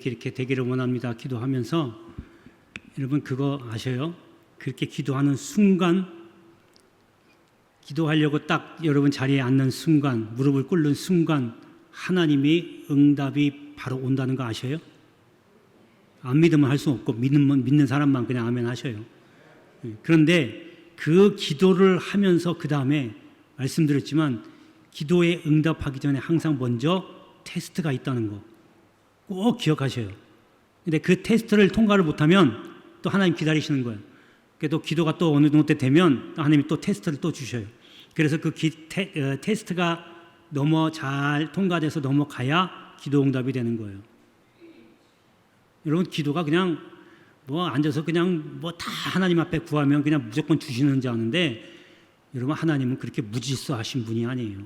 이렇게 되기를 원합니다. 기도하면서 여러분 그거 아셔요? 그렇게 기도하는 순간, 기도하려고 딱 여러분 자리에 앉는 순간, 무릎을 꿇는 순간 하나님이 응답이 바로 온다는 거 아셔요? 안 믿으면 할 수 없고 믿는 사람만 그냥 아멘 하셔요. 그런데 그 기도를 하면서 그 다음에 말씀드렸지만 기도에 응답하기 전에 항상 먼저 테스트가 있다는 거 꼭 기억하셔요. 근데 그 테스트를 통과를 못하면 또 하나님 기다리시는 거예요. 그래도 기도가 또 어느 정도 때 되면 하나님이 또 테스트를 또 주셔요. 그래서 그 테스트가 잘 통과돼서 넘어가야 기도 응답이 되는 거예요. 여러분 기도가 그냥 앉아서 그냥 다 하나님 앞에 구하면 그냥 무조건 주시는 줄 아는데 여러분 하나님은 그렇게 무질서하신 분이 아니에요.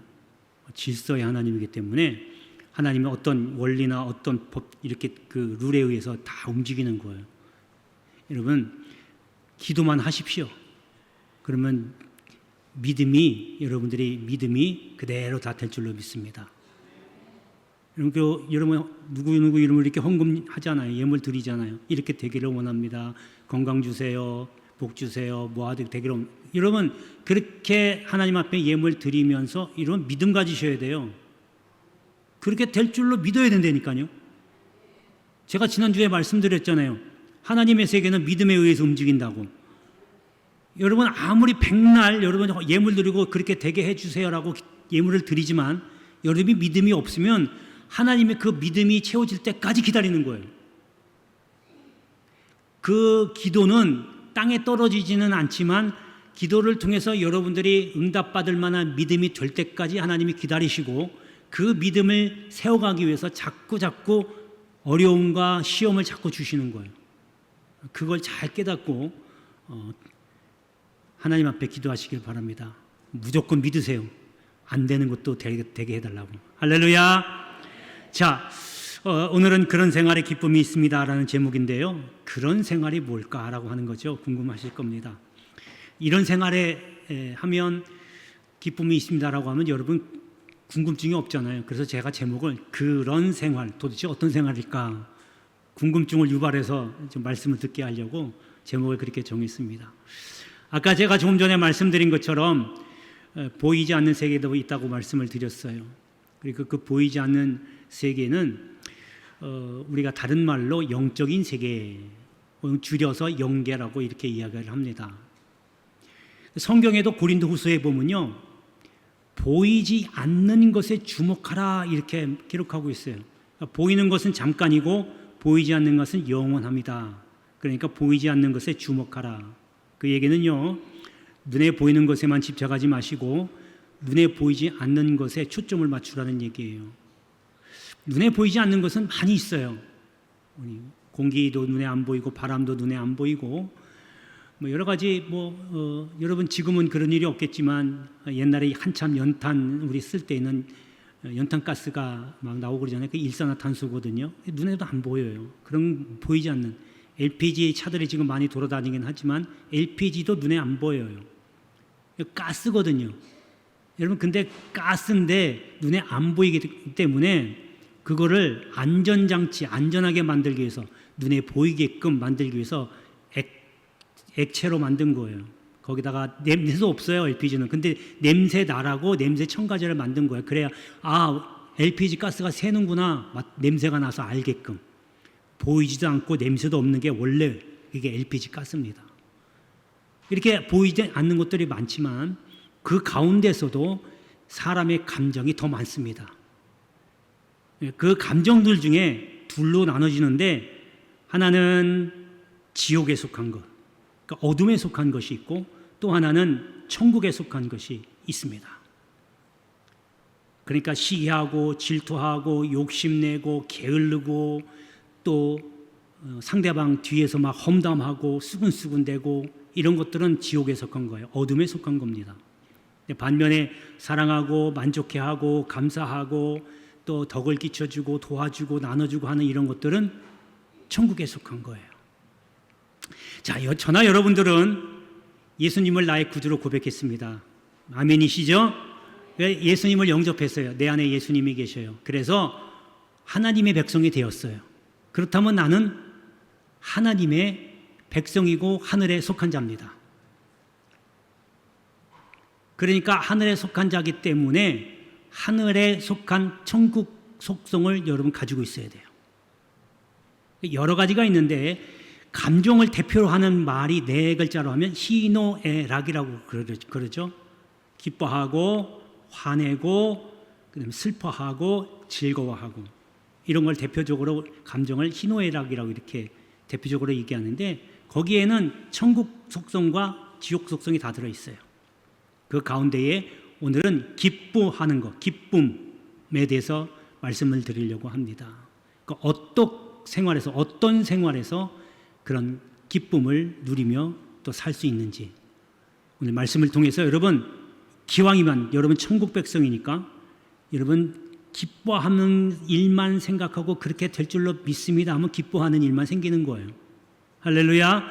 질서의 하나님이기 때문에 하나님의 어떤 원리나 어떤 법 이렇게 그 룰에 의해서 다 움직이는 거예요. 여러분 기도만 하십시오. 그러면 여러분들이 믿음이 그대로 다 될 줄로 믿습니다. 여러분 누구 이름을 이렇게 헌금하잖아요. 예물 드리잖아요. 이렇게 되기를 원합니다. 건강 주세요. 복 주세요. 되기를 여러분 그렇게 하나님 앞에 예물 드리면서 이런 믿음 가지셔야 돼요. 그렇게 될 줄로 믿어야 된다니까요. 제가 지난주에 말씀드렸잖아요. 하나님의 세계는 믿음에 의해서 움직인다고. 여러분 아무리 백날 여러분 예물 드리고 그렇게 되게 해주세요라고 예물을 드리지만 여러분이 믿음이 없으면 하나님의 그 믿음이 채워질 때까지 기다리는 거예요. 그 기도는 땅에 떨어지지는 않지만 기도를 통해서 여러분들이 응답받을 만한 믿음이 될 때까지 하나님이 기다리시고 그 믿음을 세워가기 위해서 자꾸 어려움과 시험을 자꾸 주시는 거예요. 그걸 잘 깨닫고 하나님 앞에 기도하시길 바랍니다. 무조건 믿으세요. 안 되는 것도 되게 해달라고. 할렐루야. 자, 오늘은 그런 생활의 기쁨이 있습니다라는 제목인데요. 그런 생활이 뭘까라고 하는 거죠. 궁금하실 겁니다. 이런 생활에 하면 기쁨이 있습니다라고 하면 여러분 궁금증이 없잖아요. 그래서 제가 제목을 그런 생활, 도대체 어떤 생활일까 궁금증을 유발해서 좀 말씀을 듣게 하려고 제목을 그렇게 정했습니다. 아까 제가 조금 전에 말씀드린 것처럼 보이지 않는 세계도 있다고 말씀을 드렸어요. 그리고 그 보이지 않는 세계는 우리가 다른 말로 영적인 세계, 줄여서 영계라고 이렇게 이야기를 합니다. 성경에도 고린도후서에 보면요, 보이지 않는 것에 주목하라 이렇게 기록하고 있어요. 보이는 것은 잠깐이고 보이지 않는 것은 영원합니다. 그러니까 보이지 않는 것에 주목하라. 그 얘기는요, 눈에 보이는 것에만 집착하지 마시고 눈에 보이지 않는 것에 초점을 맞추라는 얘기예요. 눈에 보이지 않는 것은 많이 있어요. 공기도 눈에 안 보이고 바람도 눈에 안 보이고 여러 가지 여러분 지금은 그런 일이 없겠지만 옛날에 한참 연탄 우리 쓸 때는 연탄가스가 막 나오고 그러잖아요. 그 일산화탄소거든요. 눈에도 안 보여요. 그런 보이지 않는 LPG 차들이 지금 많이 돌아다니긴 하지만 LPG도 눈에 안 보여요. 가스거든요. 여러분 근데 가스인데 눈에 안 보이기 때문에 그거를 안전하게 만들기 위해서 눈에 보이게끔 만들기 위해서 액체로 만든 거예요. 거기다가 냄새도 없어요. LPG는. 근데 냄새 나라고 냄새 첨가제를 만든 거예요. 그래야 LPG 가스가 새는구나 냄새가 나서 알게끔. 보이지도 않고 냄새도 없는 게 원래 이게 LPG 가스입니다. 이렇게 보이지 않는 것들이 많지만 그 가운데서도 사람의 감정이 더 많습니다. 그 감정들 중에 둘로 나눠지는데 하나는 지옥에 속한 것, 그러니까 어둠에 속한 것이 있고 또 하나는 천국에 속한 것이 있습니다. 그러니까 시기하고 질투하고 욕심내고 게으르고 또 상대방 뒤에서 막 험담하고 수근수근대고 이런 것들은 지옥에 속한 거예요. 어둠에 속한 겁니다. 반면에 사랑하고 만족해하고 감사하고 또 덕을 끼쳐주고 도와주고 나눠주고 하는 이런 것들은 천국에 속한 거예요. 자, 저나 여러분들은 예수님을 나의 구주로 고백했습니다. 아멘이시죠? 예수님을 영접했어요. 내 안에 예수님이 계셔요. 그래서 하나님의 백성이 되었어요. 그렇다면 나는 하나님의 백성이고 하늘에 속한 자입니다. 그러니까 하늘에 속한 자이기 때문에 하늘에 속한 천국 속성을 여러분 가지고 있어야 돼요. 여러 가지가 있는데 감정을 대표로 하는 말이 네 글자로 하면 희노애락이라고 그러죠. 기뻐하고 화내고 그다음에 슬퍼하고 즐거워하고 이런 걸 대표적으로 감정을 희노애락이라고 이렇게 대표적으로 얘기하는데 거기에는 천국 속성과 지옥 속성이 다 들어있어요. 그 가운데에 오늘은 기뻐하는 것, 기쁨에 대해서 말씀을 드리려고 합니다. 그러니까 어떤 생활에서 그런 기쁨을 누리며 또 살 수 있는지 오늘 말씀을 통해서 여러분 기왕이면 여러분 천국 백성이니까 여러분 기뻐하는 일만 생각하고 그렇게 될 줄로 믿습니다 하면 기뻐하는 일만 생기는 거예요. 할렐루야.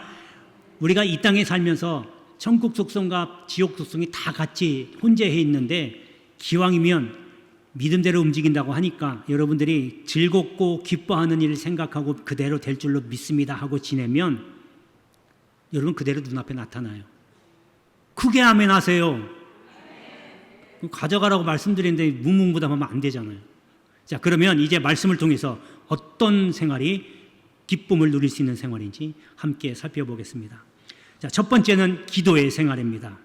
우리가 이 땅에 살면서 천국 속성과 지옥 속성이 다 같이 혼재해 있는데 기왕이면 믿음대로 움직인다고 하니까 여러분들이 즐겁고 기뻐하는 일을 생각하고 그대로 될 줄로 믿습니다 하고 지내면 여러분 그대로 눈앞에 나타나요. 크게 아멘 하세요. 가져가라고 말씀드리는데 무문부담하면 안 되잖아요. 자, 그러면 이제 말씀을 통해서 어떤 생활이 기쁨을 누릴 수 있는 생활인지 함께 살펴보겠습니다. 자, 첫 번째는 기도의 생활입니다.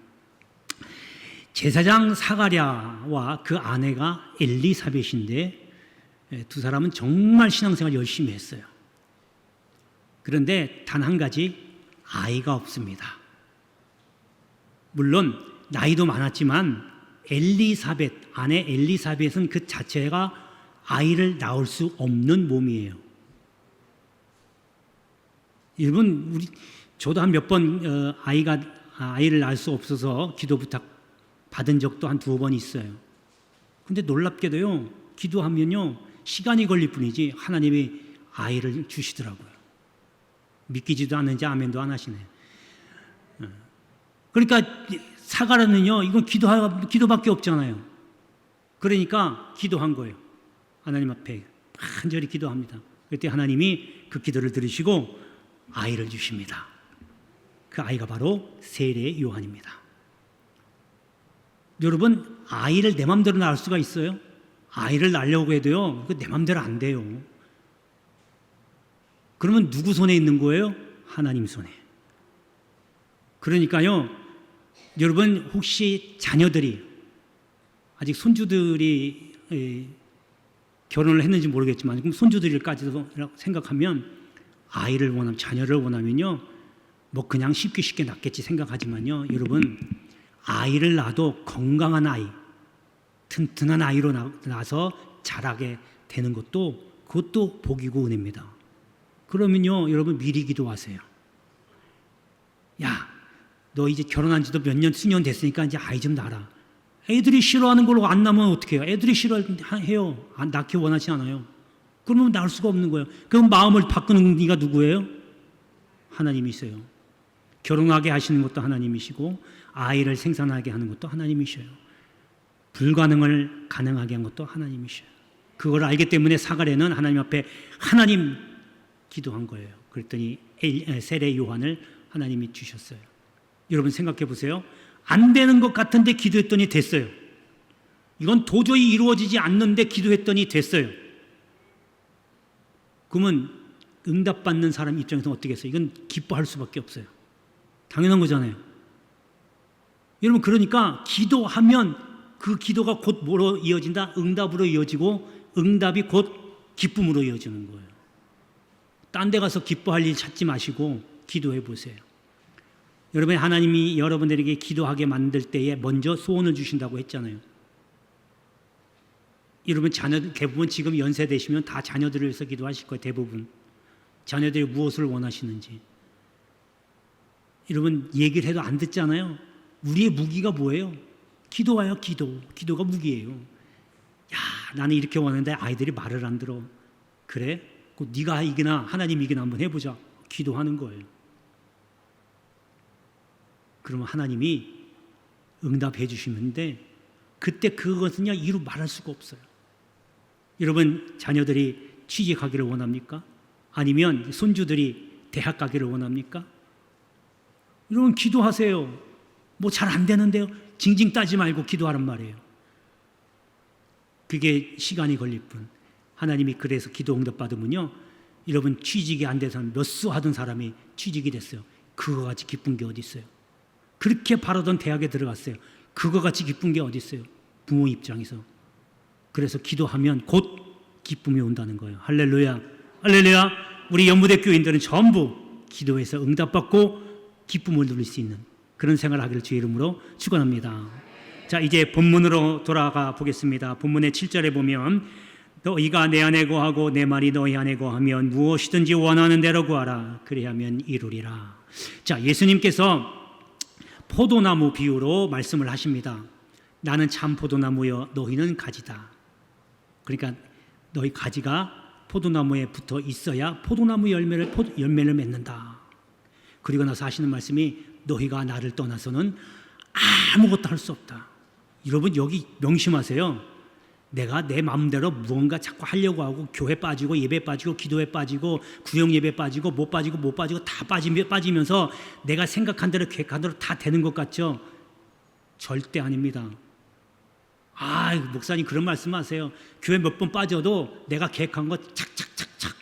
제사장 사가랴와 그 아내가 엘리사벳인데 두 사람은 정말 신앙생활 열심히 했어요. 그런데 단 한 가지 아이가 없습니다. 물론 나이도 많았지만 아내 엘리사벳은 그 자체가 아이를 낳을 수 없는 몸이에요. 여러분, 저도 한 몇 번 아이를 낳을 수 없어서 기도 부탁 받은 적도 한 두어 번 있어요. 근데 놀랍게도요, 기도하면요, 시간이 걸릴 뿐이지 하나님이 아이를 주시더라고요. 믿기지도 않는지 아멘도 안 하시네. 그러니까 사가랴는요, 이건 기도밖에 없잖아요. 그러니까 기도한 거예요. 하나님 앞에 간절히 기도합니다. 그때 하나님이 그 기도를 들으시고 아이를 주십니다. 그 아이가 바로 세례 요한입니다. 여러분, 아이를 내 맘대로 낳을 수가 있어요? 아이를 낳으려고 해도요, 내 맘대로 안 돼요. 그러면 누구 손에 있는 거예요? 하나님 손에. 그러니까요, 여러분 혹시 자녀들이 아직 손주들이 결혼을 했는지 모르겠지만 그럼 손주들까지도 생각하면 아이를 원하면 자녀를 원하면요, 뭐 그냥 쉽게 낳겠지 생각하지만요, 여러분 아이를 낳아도 건강한 아이, 튼튼한 아이로 낳아서 자라게 되는 그것도 복이고 은혜입니다. 그러면요, 여러분 미리 기도하세요. 야, 너 이제 결혼한 지도 몇 년, 수년 됐으니까 이제 아이 좀 낳아라. 애들이 싫어하는 걸로 안 낳으면 어떻게 해요? 애들이 싫어해요. 낳기 원하지 않아요. 그러면 낳을 수가 없는 거예요. 그럼 마음을 바꾸는 이가 누구예요? 하나님이세요. 결혼하게 하시는 것도 하나님이시고 아이를 생산하게 하는 것도 하나님이셔요. 불가능을 가능하게 한 것도 하나님이셔요. 그걸 알기 때문에 사가랴는 하나님 앞에 하나님 기도한 거예요. 그랬더니 세례 요한을 하나님이 주셨어요. 여러분 생각해 보세요. 안 되는 것 같은데 기도했더니 됐어요. 이건 도저히 이루어지지 않는데 기도했더니 됐어요. 그러면 응답받는 사람 입장에서는 어떻게 했어요? 이건 기뻐할 수밖에 없어요. 당연한 거잖아요. 여러분, 그러니까 기도하면 그 기도가 곧 뭐로 이어진다? 응답으로 이어지고 응답이 곧 기쁨으로 이어지는 거예요. 딴 데 가서 기뻐할 일 찾지 마시고 기도해 보세요. 여러분, 하나님이 여러분들에게 기도하게 만들 때에 먼저 소원을 주신다고 했잖아요. 여러분 자녀들 대부분 지금 연세 되시면 다 자녀들을 위해서 기도하실 거예요. 대부분 자녀들이 무엇을 원하시는지. 여러분 얘기를 해도 안 듣잖아요. 우리의 무기가 뭐예요? 기도와요. 기도가 무기예요. 야, 나는 이렇게 원하는데 아이들이 말을 안 들어. 그래? 그 네가 이기나 하나님 이기나 한번 해보자. 기도하는 거예요. 그러면 하나님이 응답해 주시는데 그때 그것은요 이루 말할 수가 없어요. 여러분 자녀들이 취직하기를 원합니까? 아니면 손주들이 대학 가기를 원합니까? 여러분 기도하세요. 뭐 잘 안 되는데요. 징징 따지 말고 기도하란 말이에요. 그게 시간이 걸릴 뿐. 하나님이 그래서 기도 응답 받으면요, 여러분 취직이 안 돼서 몇 수 하던 사람이 취직이 됐어요. 그거 같이 기쁜 게 어디 있어요? 그렇게 바라던 대학에 들어갔어요. 그거 같이 기쁜 게 어디 있어요? 부모 입장에서. 그래서 기도하면 곧 기쁨이 온다는 거예요. 할렐루야, 할렐루야. 우리 연무대 교인들은 전부 기도해서 응답받고 기쁨을 누릴 수 있는 그런 생활을 하기를 주의 이름으로 축원합니다. 자, 이제 본문으로 돌아가 보겠습니다. 본문의 7절에 보면 너희가 내 안에 거하고 내 말이 너희 안에 거하면 무엇이든지 원하는 대로 구하라. 그리하면 이루리라. 자, 예수님께서 포도나무 비유로 말씀을 하십니다. 나는 참 포도나무여 너희는 가지다. 그러니까 너희 가지가 포도나무에 붙어 있어야 포도나무 열매를 맺는다. 그리고 나서 하시는 말씀이 너희가 나를 떠나서는 아무것도 할 수 없다. 여러분 여기 명심하세요. 내가 내 마음대로 무언가 자꾸 하려고 하고 교회 빠지고 예배 빠지고 기도회 빠지고 구역 예배 빠지고 못 빠지고 다 빠지면서 내가 생각한 대로 계획한 대로 다 되는 것 같죠? 절대 아닙니다. 목사님 그런 말씀하세요. 교회 몇 번 빠져도 내가 계획한 거 착착착착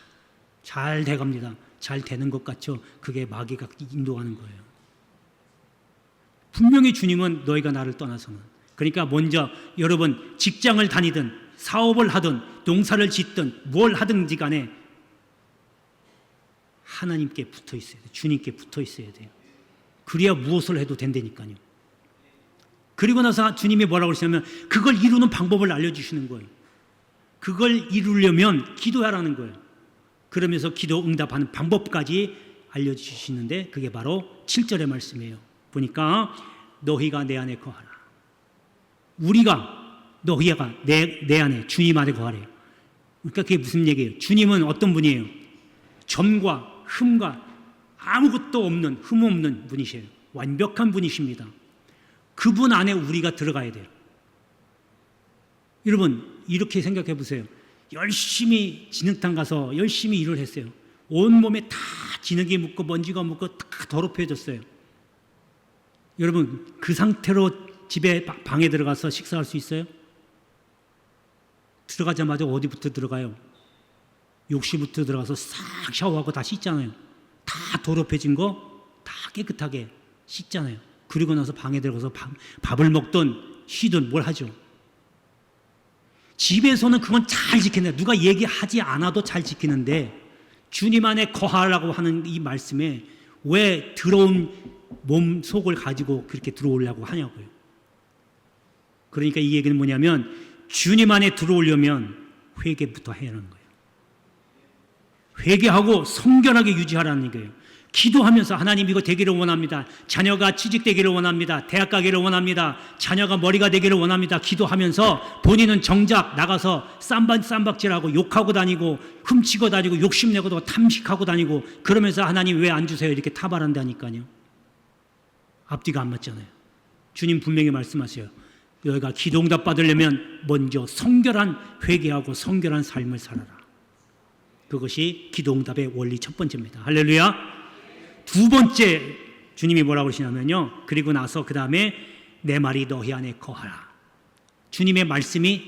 잘 돼갑니다. 잘 되는 것 같죠? 그게 마귀가 인도하는 거예요. 분명히 주님은 너희가 나를 떠나서는, 그러니까 먼저 여러분 직장을 다니든 사업을 하든 농사를 짓든 뭘 하든지 간에 하나님께 붙어 있어야 돼요. 주님께 붙어 있어야 돼요. 그래야 무엇을 해도 된다니까요. 그리고 나서 주님이 뭐라고 그러시냐면 그걸 이루는 방법을 알려주시는 거예요. 그걸 이루려면 기도하라는 거예요. 그러면서 기도 응답하는 방법까지 알려주시는데 그게 바로 7절의 말씀이에요. 보니까 너희가 내 안에 거하라. 너희가 내 안에 주님 안에 거하래요. 그러니까 그게 무슨 얘기예요? 주님은 어떤 분이에요? 점과 흠과 아무것도 없는 흠 없는 분이세요. 완벽한 분이십니다. 그분 안에 우리가 들어가야 돼요. 여러분 이렇게 생각해 보세요. 열심히 진흙탕 가서 열심히 일을 했어요. 온몸에 다 진흙이 묻고 먼지가 묻고 다 더럽혀졌어요. 여러분 그 상태로 집에 방에 들어가서 식사할 수 있어요? 들어가자마자 어디부터 들어가요? 욕실부터 들어가서 싹 샤워하고 다 씻잖아요. 다 더럽혀진 거 다 깨끗하게 씻잖아요. 그리고 나서 방에 들어가서 밥을 먹든 쉬든 뭘 하죠. 집에서는 그건 잘 지키는데 누가 얘기하지 않아도 잘 지키는데 주님 안에 거하라고 하는 이 말씀에 왜 더러운 몸 속을 가지고 그렇게 들어오려고 하냐고요. 그러니까 이 얘기는 뭐냐면 주님 안에 들어오려면 회개부터 해야 하는 거예요. 회개하고 성결하게 유지하라는 얘기예요. 기도하면서 하나님 이거 되기를 원합니다. 자녀가 취직되기를 원합니다. 대학 가기를 원합니다. 자녀가 머리가 되기를 원합니다. 기도하면서 본인은 정작 나가서 쌈박질하고 욕하고 다니고 훔치고 다니고 욕심내고 탐식하고 다니고 그러면서 하나님 왜 안 주세요? 이렇게 타발한다니까요. 앞뒤가 안 맞잖아요. 주님 분명히 말씀하세요. 너희가 기도응답 받으려면 먼저 성결한 회개하고 성결한 삶을 살아라. 그것이 기도응답의 원리 첫 번째입니다. 할렐루야. 두 번째 주님이 뭐라고 그러시냐면요. 그리고 나서 그 다음에 내 말이 너희 안에 거하라. 주님의 말씀이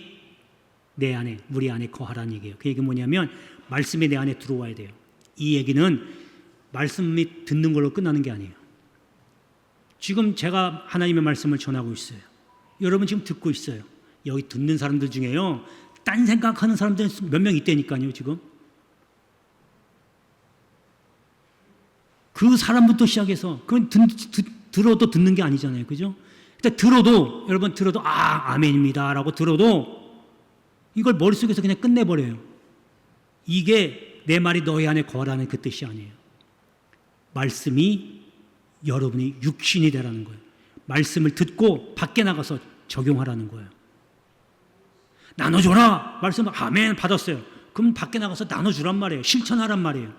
내 안에 우리 안에 거하라는 얘기예요. 그 얘기는 뭐냐면 말씀이 내 안에 들어와야 돼요. 이 얘기는 말씀이 듣는 걸로 끝나는 게 아니에요. 지금 제가 하나님의 말씀을 전하고 있어요. 여러분 지금 듣고 있어요. 여기 듣는 사람들 중에요. 딴 생각하는 사람들 몇 명 있다니까요. 지금 그 사람부터 시작해서 그건 들어도 듣는 게 아니잖아요. 그죠? 근데 들어도 여러분 들어도 아멘입니다 라고 들어도 이걸 머릿속에서 그냥 끝내버려요. 이게 내 말이 너희 안에 거하라는 그 뜻이 아니에요. 말씀이 여러분이 육신이 되라는 거예요. 말씀을 듣고 밖에 나가서 적용하라는 거예요. 나눠줘라. 말씀 아멘 받았어요. 그럼 밖에 나가서 나눠주란 말이에요. 실천하란 말이에요.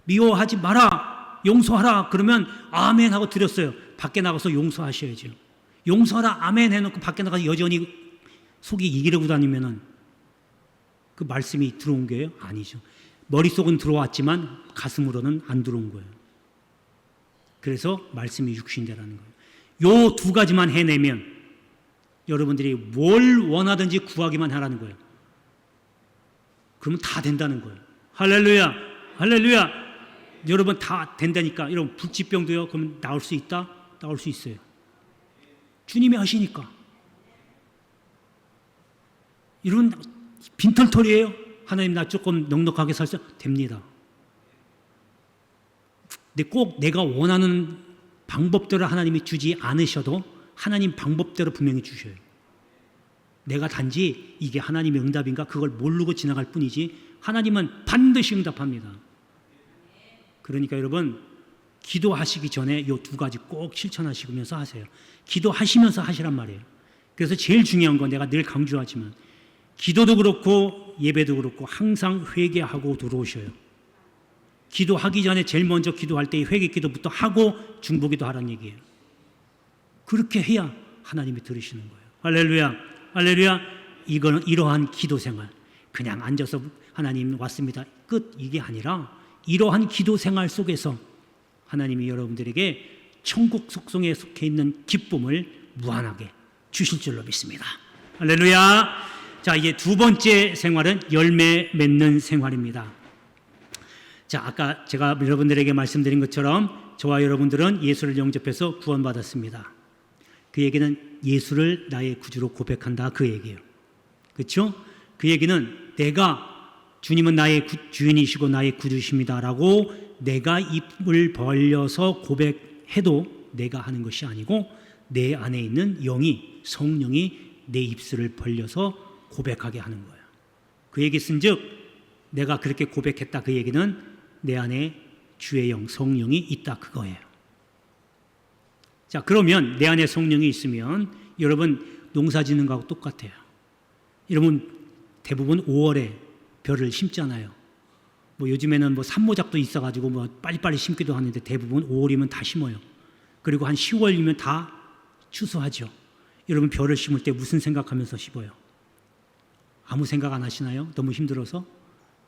미워하지 마라. 용서하라. 그러면 아멘 하고 드렸어요. 밖에 나가서 용서하셔야죠. 용서하라 아멘 해놓고 밖에 나가서 여전히 속이 이기려고 다니면은 그 말씀이 들어온 거예요? 아니죠. 머릿속은 들어왔지만 가슴으로는 안 들어온 거예요. 그래서 말씀이 육신되라는 거예요. 요 두 가지만 해내면 여러분들이 뭘 원하든지 구하기만 하라는 거예요. 그러면 다 된다는 거예요. 할렐루야, 할렐루야. 여러분 다 된다니까. 여러분 불치병도요. 그러면 나올 수 있다? 나올 수 있어요. 주님이 하시니까. 이런 빈털털이에요. 하나님 나 조금 넉넉하게 살자. 됩니다. 근데 꼭 내가 원하는 방법대로 하나님이 주지 않으셔도 하나님 방법대로 분명히 주셔요. 내가 단지 이게 하나님의 응답인가 그걸 모르고 지나갈 뿐이지 하나님은 반드시 응답합니다. 그러니까 여러분 기도하시기 전에 이 두 가지 꼭 실천하시면서 하세요. 기도하시면서 하시란 말이에요. 그래서 제일 중요한 건 내가 늘 강조하지만 기도도 그렇고 예배도 그렇고 항상 회개하고 들어오셔요. 기도하기 전에 제일 먼저 기도할 때 회개 기도부터 하고 중보기도 하라는 얘기예요. 그렇게 해야 하나님이 들으시는 거예요. 할렐루야, 할렐루야. 이거는 이러한 기도 생활. 그냥 앉아서 하나님 왔습니다. 끝. 이게 아니라 이러한 기도 생활 속에서 하나님이 여러분들에게 천국 속성에 속해 있는 기쁨을 무한하게 주실 줄로 믿습니다. 할렐루야. 자, 이제 두 번째 생활은 열매 맺는 생활입니다. 자, 아까 제가 여러분들에게 말씀드린 것처럼 저와 여러분들은 예수를 영접해서 구원받았습니다. 그 얘기는 예수를 나의 구주로 고백한다 그 얘기예요. 그렇죠? 그 얘기는 내가 주님은 나의 주인이시고 나의 구주십니다라고 내가 입을 벌려서 고백해도 내가 하는 것이 아니고 내 안에 있는 영이 성령이 내 입술을 벌려서 고백하게 하는 거예요. 그 얘기 쓴즉 내가 그렇게 고백했다 그 얘기는 내 안에 주의 영 성령이 있다 그거예요. 자, 그러면 내 안에 성령이 있으면 여러분 농사 짓는 거하고 똑같아요. 여러분 대부분 5월에 벼를 심잖아요. 뭐 요즘에는 뭐 산모작도 있어가지고 뭐 빨리빨리 심기도 하는데 대부분 5월이면 다 심어요. 그리고 한 10월이면 다 추수하죠. 여러분 벼를 심을 때 무슨 생각하면서 심어요? 아무 생각 안 하시나요? 너무 힘들어서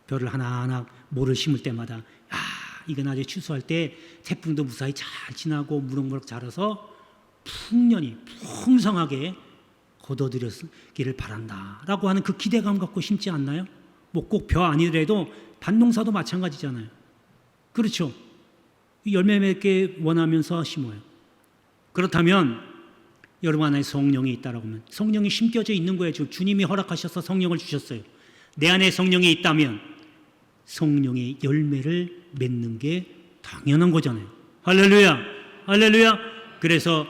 벼를 하나하나 모를 심을 때마다 이거 나중에 추수할 때 태풍도 무사히 잘 지나고 무럭무럭 자라서 풍년이 풍성하게 거둬들였기를 바란다라고 하는 그 기대감 갖고 심지 않나요? 뭐 꼭 벼 아니더라도 밭농사도 마찬가지잖아요. 그렇죠? 열매 맺게 원하면서 심어요. 그렇다면 여러분 안에 성령이 있다라고 하면 성령이 심겨져 있는 거예요. 지금 주님이 허락하셔서 성령을 주셨어요. 내 안에 성령이 있다면 성령의 열매를 맺는 게 당연한 거잖아요. 할렐루야, 할렐루야. 그래서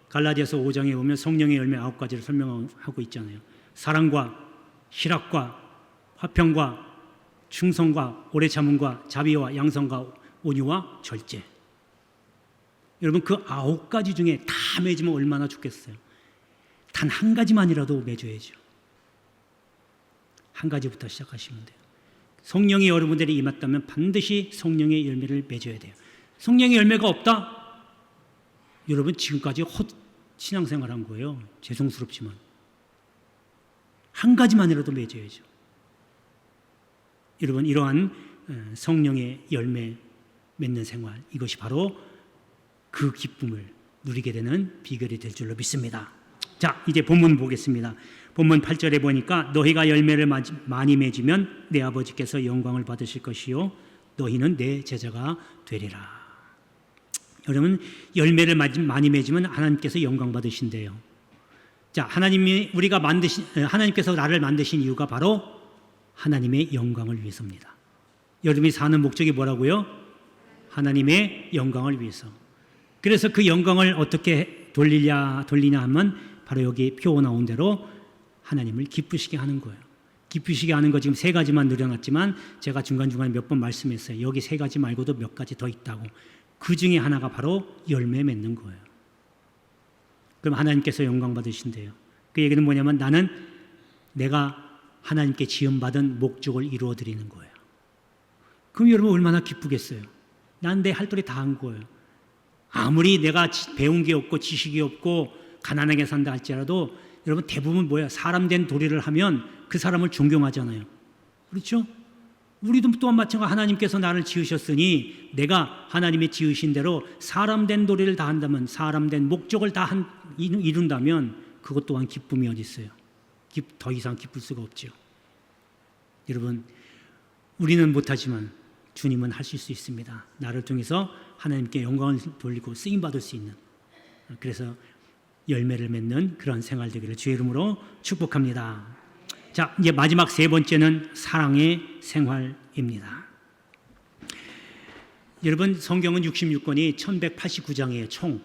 갈라디아서 5장에 보면 성령의 열매 9가지를 설명하고 있잖아요. 사랑과 희락과 화평과 충성과 오래 참음과 자비와 양선과 온유와 절제. 여러분 그 9가지 중에 다 맺으면 얼마나 좋겠어요. 단 한 가지만이라도 맺어야죠. 한 가지부터 시작하시면 돼요. 성령이 여러분들이 임했다면 반드시 성령의 열매를 맺어야 돼요. 성령의 열매가 없다? 여러분 지금까지 헛 신앙생활한 거예요. 죄송스럽지만 한 가지만이라도 맺어야죠. 여러분 이러한 성령의 열매 맺는 생활, 이것이 바로 그 기쁨을 누리게 되는 비결이 될 줄로 믿습니다. 자, 이제 본문 보겠습니다. 본문 8절에 보니까 너희가 열매를 많이 맺으면 내 아버지께서 영광을 받으실 것이요 너희는 내 제자가 되리라. 여러분 열매를 많이 맺으면 하나님께서 영광 받으신대요. 자, 하나님께서 나를 만드신 이유가 바로 하나님의 영광을 위해서입니다. 여러분이 사는 목적이 뭐라고요? 하나님의 영광을 위해서. 그래서 그 영광을 어떻게 돌리냐 하면 바로 여기 표 나온 대로 하나님을 기쁘시게 하는 거예요. 기쁘시게 하는 거 지금 3가지만 늘어났지만 제가 중간중간에 몇 번 말씀했어요. 여기 3가지 말고도 몇 가지 더 있다고. 그 중에 하나가 바로 열매 맺는 거예요. 그럼 하나님께서 영광 받으신대요. 그 얘기는 뭐냐면 나는 내가 하나님께 지음받은 목적을 이루어 드리는 거예요. 그럼 여러분 얼마나 기쁘겠어요. 난 내 할 도리 다 한 거예요. 아무리 내가 배운 게 없고 지식이 없고 가난하게 산다 할지라도 여러분 대부분 뭐야? 사람 된 도리를 하면 그 사람을 존경하잖아요. 그렇죠? 우리도 또한 마찬가지로 하나님께서 나를 지으셨으니 내가 하나님의 지으신 대로 사람된 도리를 다 한다면, 사람된 목적을 다 이룬다면 그것 또한 기쁨이 어디 있어요? 더 이상 기쁠 수가 없죠. 여러분, 우리는 못하지만 주님은 하실 수 있습니다. 나를 통해서 하나님께 영광을 돌리고 쓰임받을 수 있는, 그래서 열매를 맺는 그런 생활 되기를 주의 이름으로 축복합니다. 자, 이제 마지막 세 번째는 사랑의 생활입니다. 여러분, 성경은 66권이 1189장이에요. 총.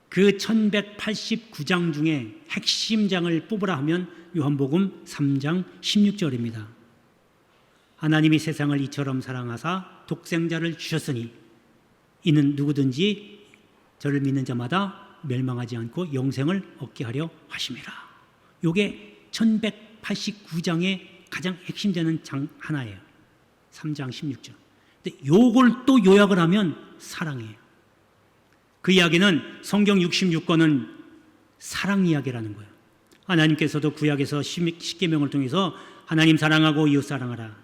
그 1189장 중에 핵심장을 뽑으라 하면 요한복음 3장 16절입니다. 하나님이 세상을 이처럼 사랑하사 독생자를 주셨으니 이는 누구든지 저를 믿는 자마다 멸망하지 않고 영생을 얻게 하려 하심이라. 요게 1189장의 가장 핵심되는 장 하나예요. 3장 16절. 근데 요걸 또 요약을 하면 사랑이에요. 그 이야기는 성경 66권은 사랑 이야기라는 거예요. 하나님께서도 구약에서 십계명을 통해서 하나님 사랑하고 이웃 사랑하라.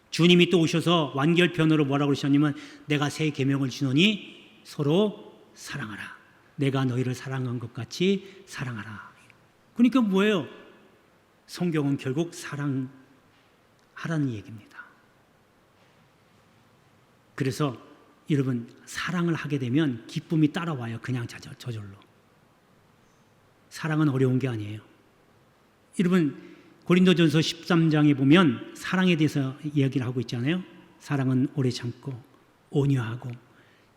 주님이 또 오셔서 완결편으로 뭐라고 그러셨냐면 내가 새 계명을 주노니 서로 사랑하라. 내가 너희를 사랑한 것 같이 사랑하라. 그러니까 뭐예요? 성경은 결국 사랑하라는 얘기입니다. 그래서 여러분, 사랑을 하게 되면 기쁨이 따라와요. 그냥 저절로. 사랑은 어려운 게 아니에요. 여러분, 고린도전서 13장에 보면 사랑에 대해서 이야기를 하고 있잖아요. 사랑은 오래 참고 온유하고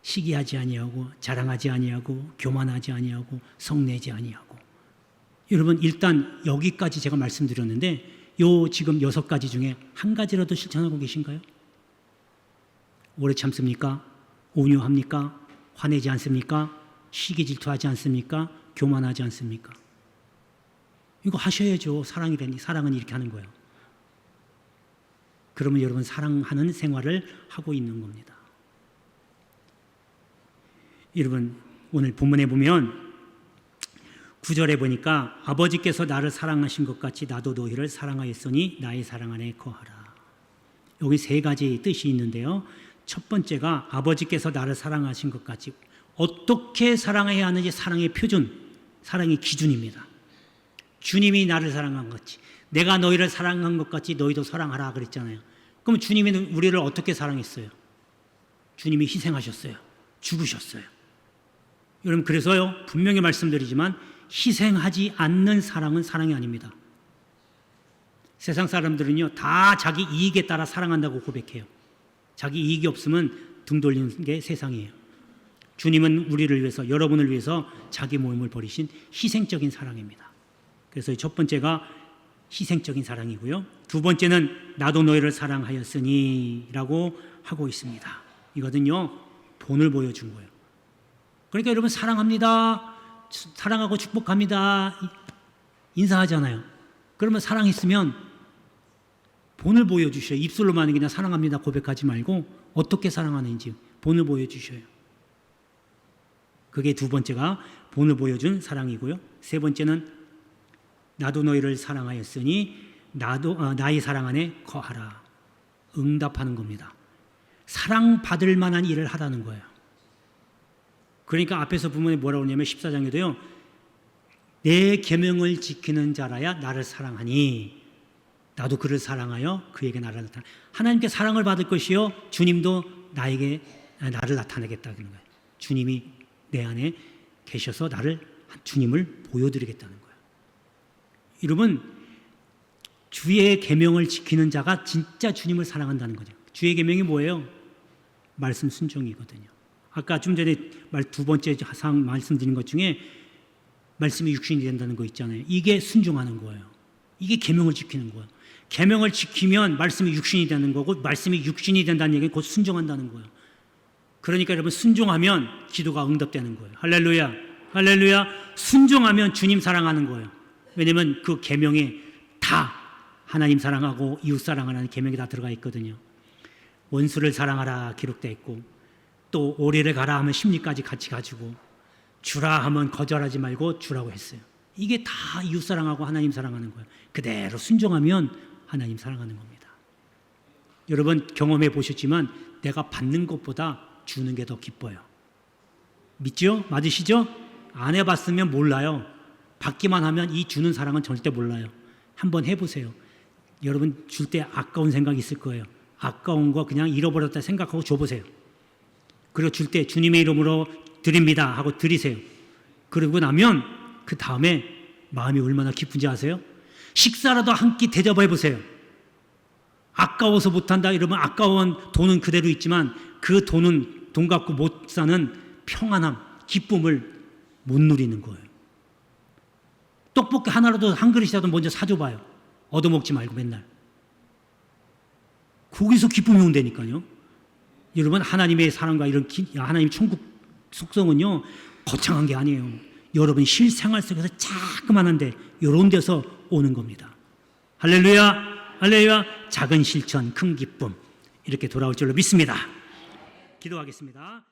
시기하지 아니하고 자랑하지 아니하고 교만하지 아니하고 성내지 아니하고. 여러분, 일단 여기까지 제가 말씀드렸는데 요 지금 6가지 중에 한 가지라도 실천하고 계신가요? 오래 참습니까? 온유합니까? 화내지 않습니까? 시기 질투하지 않습니까? 교만하지 않습니까? 이거 하셔야죠. 사랑은 이렇게 하는 거예요. 그러면 여러분 사랑하는 생활을 하고 있는 겁니다. 여러분, 오늘 본문에 보면 9절에 보니까 아버지께서 나를 사랑하신 것 같이 나도 너희를 사랑하였으니 나의 사랑 안에 거하라. 여기 3가지 뜻이 있는데요. 첫 번째가 아버지께서 나를 사랑하신 것 같이, 어떻게 사랑해야 하는지 사랑의 표준, 사랑의 기준입니다. 주님이 나를 사랑한 것 같이, 내가 너희를 사랑한 것 같이 너희도 사랑하라 그랬잖아요. 그럼 주님이 우리를 어떻게 사랑했어요? 주님이 희생하셨어요. 죽으셨어요. 여러분, 그래서요, 분명히 말씀드리지만 희생하지 않는 사랑은 사랑이 아닙니다. 세상 사람들은요, 다 자기 이익에 따라 사랑한다고 고백해요. 자기 이익이 없으면 등 돌리는 게 세상이에요. 주님은 우리를 위해서, 여러분을 위해서 자기 몸을 버리신 희생적인 사랑입니다. 그래서 첫 번째가 희생적인 사랑이고요. 두 번째는 나도 너희를 사랑하였으니 라고 하고 있습니다. 이거든요, 본을 보여준 거예요. 그러니까 여러분, 사랑합니다, 사랑하고 축복합니다 인사하잖아요. 그러면 사랑했으면 본을 보여주셔요. 입술로만 그냥 사랑합니다 고백하지 말고 어떻게 사랑하는지 본을 보여주셔요. 그게 두 번째가 본을 보여준 사랑이고요. 세 번째는 나도 너희를 사랑하였으니 나의 사랑 안에 거하라. 응답하는 겁니다. 사랑받을 만한 일을 하라는 거예요. 그러니까 앞에서 보면 뭐라고 하냐면 14장에도요. 내 계명을 지키는 자라야 나를 사랑하니 나도 그를 사랑하여 그에게 나를 나타내. 하나님께 사랑을 받을 것이요 주님도 나에게 나를 나타내겠다는 거예요. 주님이 내 안에 계셔서 주님을 보여드리겠다는 거예요. 여러분, 주의 계명을 지키는 자가 진짜 주님을 사랑한다는 거죠. 주의 계명이 뭐예요? 말씀 순종이거든요. 아까 좀 전에 두 번째 사항 말씀드린 것 중에 말씀이 육신이 된다는 거 있잖아요. 이게 순종하는 거예요. 이게 계명을 지키는 거예요. 계명을 지키면 말씀이 육신이 되는 거고, 말씀이 육신이 된다는 얘기는 곧 순종한다는 거예요. 그러니까 여러분, 순종하면 기도가 응답되는 거예요. 할렐루야, 할렐루야. 순종하면 주님 사랑하는 거예요. 왜냐하면 그 계명에 다 하나님 사랑하고 이웃 사랑하라는 계명이 다 들어가 있거든요. 원수를 사랑하라 기록되어 있고, 또 오리를 가라 하면 십리까지 같이 가지고, 주라 하면 거절하지 말고 주라고 했어요. 이게 다 이웃 사랑하고 하나님 사랑하는 거예요. 그대로 순종하면 하나님 사랑하는 겁니다. 여러분 경험해 보셨지만 내가 받는 것보다 주는 게 더 기뻐요. 믿죠? 맞으시죠? 안 해봤으면 몰라요. 받기만 하면 이 주는 사랑은 절대 몰라요. 한번 해보세요. 여러분 줄 때 아까운 생각이 있을 거예요. 아까운 거 그냥 잃어버렸다 생각하고 줘보세요. 그리고 줄 때 주님의 이름으로 드립니다 하고 드리세요. 그러고 나면 그 다음에 마음이 얼마나 기쁜지 아세요? 식사라도 한 끼 대접해 보세요. 아까워서 못한다 이러면 아까운 돈은 그대로 있지만 그 돈은 돈 갖고 못 사는 평안함, 기쁨을 못 누리는 거예요. 떡볶이 하나라도 한 그릇이라도 먼저 사줘봐요. 얻어먹지 말고 맨날. 거기서 기쁨이 온다니까요. 여러분 하나님의 사랑과 이런 하나님 천국 속성은요 거창한 게 아니에요. 여러분 실생활 속에서 자그만한데 이런 데서 오는 겁니다. 할렐루야, 할렐루야. 작은 실천 큰 기쁨 이렇게 돌아올 줄로 믿습니다. 기도하겠습니다.